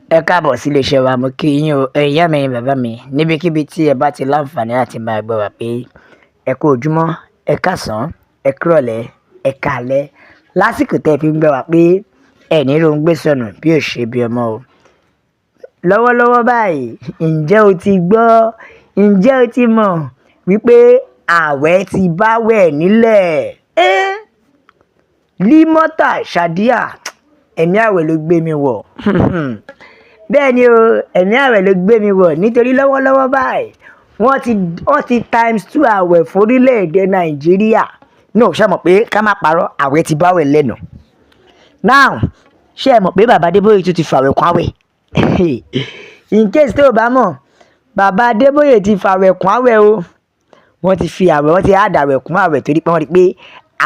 Ẹ káàbọ̀ sí iléeṣẹ́ wa, mo kí yín o, ẹ̀yin ìyá mi, ẹ̀yin bàbá mi, níbikíbi tí ẹ bá ti láǹfààní láti máa gbọ́ wa pé ẹ kú ojúmọ́, ẹ káàsán, ẹ kúrọ̀lẹ́, ẹ káalẹ́, lásìkò tẹ́ fi ń gbọ́ wa pé ẹ ní rohun gbé sọnù bí ò ṣe bí ọmọ o. Lọ́wọ́lọ́wọ́ báyìí, ǹjẹ́ o ti gbọ́, ǹjẹ́ o ti mọ̀ wípé ààwẹ̀ ti báwẹ̀ nílẹ̀? Límọ́tà Sàdíà, ẹ̀mí ààwẹ̀ ló gbé mi wọ̀. Bẹ́ẹ̀ ni o, ẹ̀mí ààwẹ̀ ló gbé mi wọ̀ nítorí lọ́wọ́lọ́wọ́ báyìí wọ́n ti times 2 ààwẹ̀ fún orílẹ̀-èdè Nàìjíríà. No, ṣé ẹ mọ̀ pé ká má parọ́ ààwẹ̀ ti báwẹ̀ lẹ́nu. Now, ṣé ẹ mọ̀ pé bàbá Adébóyè tún ti fàwẹ̀ kún ààwẹ̀? In case tó o bá mọ̀, bàbá Adébóyè ti fàwẹ̀ kún ààwẹ̀ o. Wọ́n ti fi ààwẹ̀, wọ́n ti àdàwẹ̀ kún ààwẹ̀ torí pé wọ́n rí pé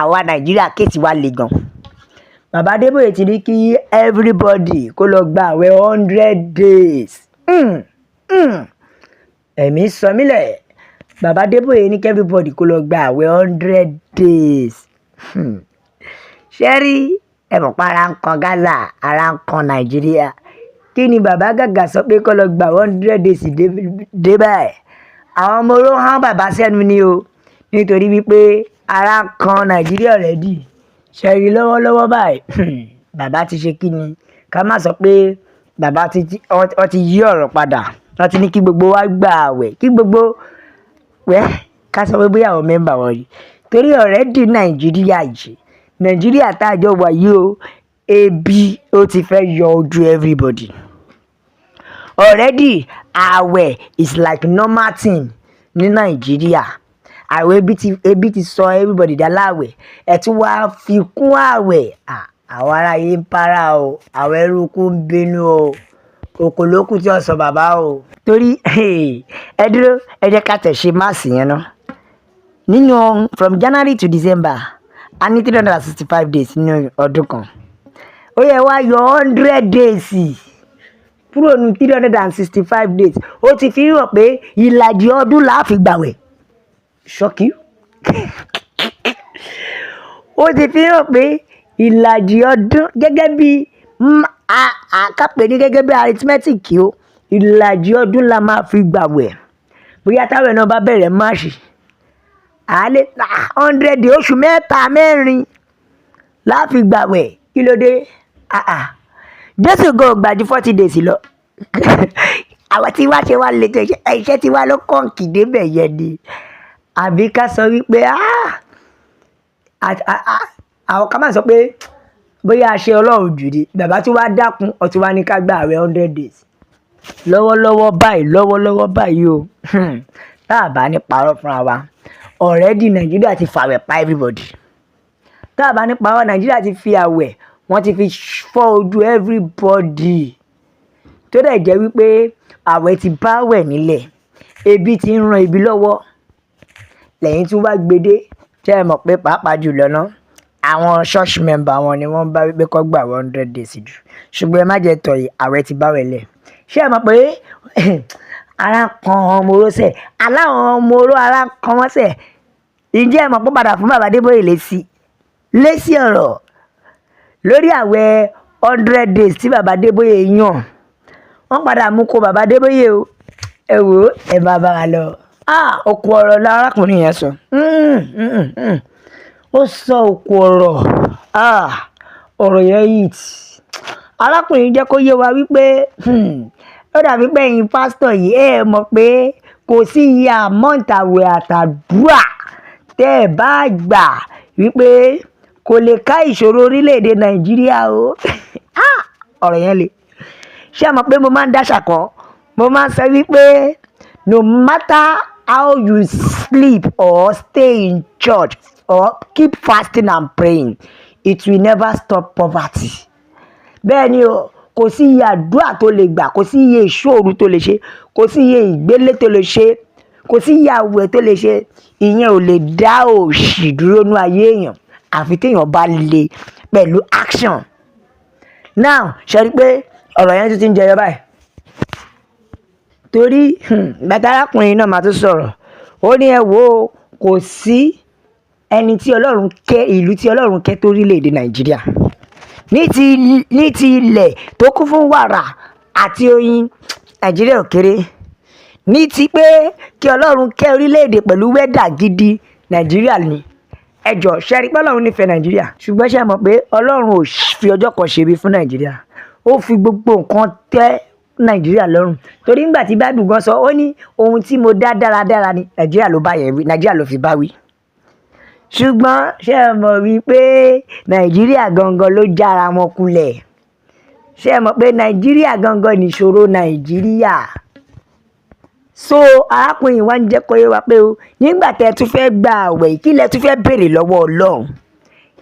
àwa Nàìjíríà kéètì wa le gan. Bàbá Adébóyè ti ní kí everybody kó lọ gba àwẹ̀ 100 days. Ẹ̀mí sọ mílẹ̀. Bàbá Adébóyè ní kí everybody kó lọ gba àwẹ̀ 100 days. Ṣé rí ẹ mọ̀ pé ara ń kan Gaza, ara ń kan Nàìjíríà. Kí ni bàbá Gàgà sọ pé kó lọ gba 100 days dé báyìí? Àwọn ọmọ oró hán bàbá sẹ́nu ni o, nítorí wípé ara ń kan Nàìjíríà already. Ṣẹ̀rí lọ́wọ́lọ́wọ́ báyìí bàbá ti ṣe kí ni, ká má sọ pé bàbá wọ́n ti yí ọ̀rọ̀ padà, wọ́n ti ní kí gbogbo wa gba àwẹ̀, kí gbogbo ká sọ pé bóyá àwọn mẹ́mbà wọn yìí torí already Nàìjíríà tá a jọ wà yìí o, ebi ó ti fẹ́ yọ ojú everybody. Already àwẹ̀ is like normal thing ní Nàìjíríà. Àwẹ̀ ebi ti sọ everybody dáláwẹ̀, ẹ tún wá fi kún àwẹ̀. Àwọn aráyé ń para o, àwọn eruku ń bínú o, òkòlókù tí ó sọ bàbá o. Torí ẹ dúró, ẹ jẹ́ ká tẹ̀ ṣe máàsì yẹn ná. Nínú from January to December, a ní 365 days nínú ọdún kan. Ó yẹ wá yọ 100 days kúrò ní 365 days. Ó ti fi hàn pé ìlàjì ọdún la fi gbàwẹ̀. Shock you? Ó ti fi hàn pé ìlàjì ọdún gẹ́gẹ́ bí àkápẹ́ ní gẹ́gẹ́ bí arithmetic o, ìlàjì ọdún la máa fi gbàwẹ̀. Bóyá táwọn náà bá bẹ̀rẹ̀ máàṣì, àálẹ́ 100 days, oṣù mẹ́ta mẹ́rin la fi gbàwẹ̀. Kí ló dé? Jésù go gbàjú 40 days lọ. Àwọn tí wá ṣe wá lè tó iṣẹ́ tí wá ló kọ̀ǹkì débẹ̀ yẹn ni. Àbí ká sọ wípé àwọn kan máa sọ pé bóyá a ṣe Ọlọ́run jù ní bàbá tí wá dákun ọtí wá ní ká gba àwẹ̀ 100 days. Lọ́wọ́lọ́wọ́ báyìí o, tá a bá ní parọ́ fúnra wa, already Nàìjíríà ti fàwẹ̀ pa everybody. Tá a bá ní parọ́, Nàìjíríà ti fi àwẹ̀, wọ́n ti fi fọ́ ojú everybody. Tó dẹ̀ jẹ́ wípé àwẹ̀ ti báwẹ̀ nílẹ̀, ebi ti ń ran ebi lọ́wọ́. Lẹ́yìn tí wọ́n gbede, ṣé ẹ mọ̀ pé pàápàá jùlọ náà àwọn church member wọn ni wọ́n bá wípé kó gbà 100 days jù. Ṣùgbọ́n ẹ má jẹ́ tọ̀ yìí, àwẹ̀ ti báwẹ̀ lẹ̀. Ṣé ẹ mọ̀ pé ara kan ọmọ oró sẹ̀, aláwọn ọmọ oró ara kan wọ́n sẹ̀. Ǹjẹ́ ẹ mọ̀ pé padà fún bàbá Adébóyè lésì ọ̀rọ̀ lórí àwẹ̀ 100 days tí bàbá Adébóyè yàn? Wọ́n padà mú kó bàbá Adébóyè o. Ẹ wò ó, ẹ máa bá wa lọ. Òkú ọ̀rọ̀ lárákùnrin yẹn sọ. Ó sọ òkú ọ̀rọ̀. Ọ̀rọ̀ yẹn yìí arákùnrin jẹ́ kó yé wa wípé ó dàbí pé ẹ̀yin pásítọ̀ yìí ẹ mọ̀ pé kò sí iye àmọ́ǹtàwẹ̀ àtàdúrà tẹ́ ẹ bá gbà wípé kò lè ká ìṣòro orílẹ̀-èdè Nàìjíríà o. Ọ̀rọ̀ yẹn le. Ṣé ẹ mọ̀ pé mo máa ń dáṣà kan? Mo máa ń sọ wípé no matter how you sleep or stay in church or keep fasting and praying, it will never stop poverty. Bẹ́ẹ̀ ni o, kò sí iye àdúrà tó lè gbà, kò sí iye ìṣòro tó lè ṣe, kò sí iye ìgbélé tó lè ṣe, kò sí iye àwẹ̀ tó lè ṣe. Ìyẹn ò lè dá òṣì dúró nínú ayé èèyàn àfi téèyàn bá le pẹ̀lú action. Now, ṣe rí pé ọ̀rọ̀ yẹn tún ti ń jẹyọ báyìí. Torí bàtà arákùnrin náà máa tún sọ̀rọ̀. Ó ní ẹ wo kò sí ẹni tí Ọlọ́run kẹ́, ìlú tí Ọlọ́run kẹ́ tó orílẹ̀-èdè Nàìjíríà. ní ti ilẹ̀ tó kún fún wàrà àti oyin Nàìjíríà ò kéré ní ti pé kí Ọlọ́run kẹ́ orílẹ̀-èdè pẹ̀lú wẹ́dà gidi Nàìjíríà ni ẹjọ́ ṣẹ́rí pé Ọlọ́run nífẹ̀ẹ́ Nàìjíríà ṣùgbọ́n ṣe mọ̀ pé Ọlọ́run ò fi ọjọ́ kan ṣe ibi fún Nàìjíríà ó fi gbogbo nǹkan tẹ́ Nàìjíríà lọ́rùn torí nígbà tí Bible gan sọ ó ní ohun tí mo dá dáradára ni Nàìjíríà ló bá yẹn wí Nàìjíríà ló fi bá wí ṣùgbọ́n ṣe mọ̀ wípé Nàìjíríà gangan ló jára wọn kulẹ̀ ṣe mọ̀ pé Nàìjíríà gangan nìṣòro Nàìjíríà so arákùnrin wa ń jẹ́ kó yé wa pé o nígbà tẹ́ tún fẹ́ gba àwẹ̀ kí lẹ tún fẹ́ béèrè lọ́wọ́ Ọlọ́run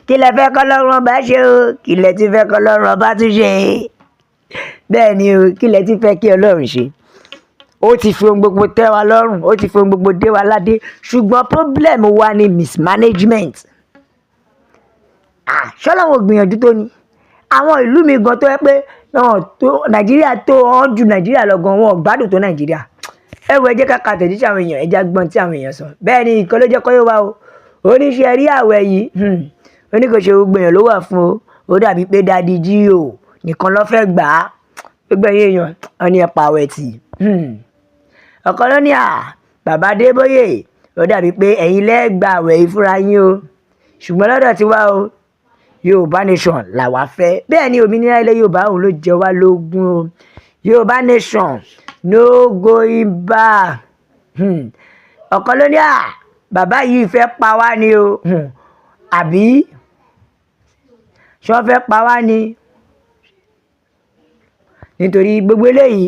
kí lẹ fẹ́ kọ́ lọ́run ọba ṣe o kí lẹ tún fẹ́ kọ́ lọ́run ọba tún ṣe bẹ́ẹ̀ ni o kí lẹ tún fẹ́ kí Ọlọ́run ṣe ó ti fi ohun gbogbo tẹ́ wa lọ́rùn ó ti fi ohun gbogbo dé wa ládé ṣùgbọ́n problem wa ni mismanagement ṣọ́lọ́run ò gbìyànjú tó ni àwọn ìlú mi gan tó yẹ pé Nàìjíríà tó wọ́n ju Nàìjíríà lọ gan wọn ò gbádùn tó Nàìjíríà ẹ wo ẹ jẹ́ ká ka tẹ̀jíṣẹ́ àwọn èèyàn ẹ já gbọ́n tí àwọn èèyàn sọ bẹ́ẹ̀ ni nǹkan ló jẹ́ kó yé wa o oníṣẹ́ rí àwẹ̀ yìí oníkòṣe gbogbo èèyàn ló wà fún o ó dàbí pé Daddy G.O nìkan ló fẹ́ gbà á gbogbo èèyàn wọn ni ẹ pa àwẹ̀ tì ọ̀kan ló ní bàbá Adébóyè ó dàbí pé ẹ̀yin lẹ́ gba àwẹ̀ yìí fúnra yín o ṣùgbọ́n lọ́dọ̀ tiwa o Yorùbá nation làwa fẹ́ bẹ́ẹ̀ ni òmìnira ilẹ̀ Yorùbá òun ló jẹ wá lógún o Yorùbá nation no going back ọ̀kan ló ní bàbá yìí fẹ́ pa wá ni o àbí ṣọ́ fẹ́ pa wá ni nítorí gbogbo eléyìí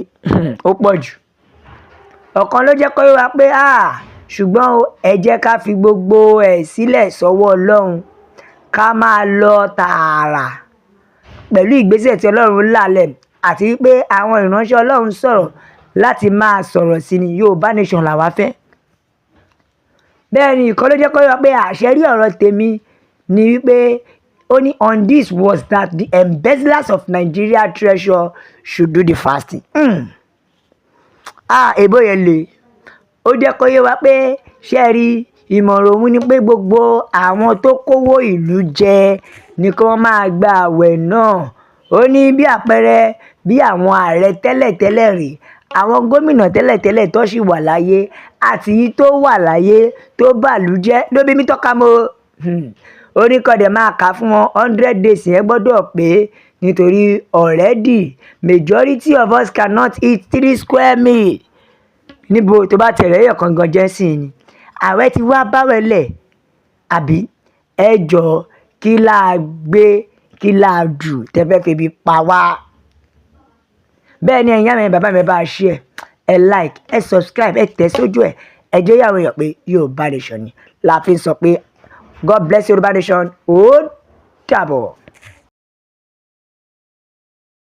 ó pọ̀ jù ọ̀kan ló jẹ́ kó yé wa pé ṣùgbọ́n ẹ jẹ́ ká fi gbogbo ẹ̀ sílẹ̀ sọ́wọ́ Ọlọ́run ká máa lọ tààrà pẹ̀lú ìgbésẹ̀ tí Ọlọ́run lálẹ̀ àti wípé àwọn ìránṣẹ́ Ọlọ́run sọ̀rọ̀ láti máa sọ̀rọ̀ sí ni Yorùbá nation làwa fẹ́ bẹ́ẹ̀ ni ìkan ló jẹ́ kó yé wa pé àṣẹrí ọ̀rọ̀ tèmi ni wípé ó ní on this was that the embezzlers of Nigeria treasure should do the fasting èbó yẹn lè ó jẹ́ kó yé wa pé ṣe rí ìmọ̀ràn òun ni pé gbogbo àwọn tó kówó ìlú jẹ ni kí wọ́n máa gba àwẹ̀ náà ó ní bí àpẹẹrẹ bí àwọn ààrẹ tẹ́lẹ̀tẹ́lẹ̀ rí àwọn gómìnà tẹ́lẹ̀tẹ́lẹ̀ tó sì wà láyé àti yìí tó wà láyé tó bàlú jẹ́ ló bí mi tọ́ka mọ́ oríkọ̀dẹ̀ máa kà fún wọn 100 days yẹn gbọ́dọ̀ pé nítorí already majority of us cannot eat 3 square meal níbo tó bá tẹ̀rẹ̀ ẹ̀yọ̀ kan gan jẹ́ sí ni ààwẹ̀ ti wá báwẹ̀lẹ̀ àbí ẹjọ́ kí láà gbé kí láà jù tẹ́fẹ́ febi pa wá bẹ́ẹ̀ ni ẹ̀yin àmì bàbá mi bá a ṣe ẹ like ẹ subscribe ẹ tẹ̀ sójú ẹ jẹ́ yàwó èèyàn pé Yorùbá nation ni la fi ń sọ pé God bless Yorùbá nation ó dàbọ̀.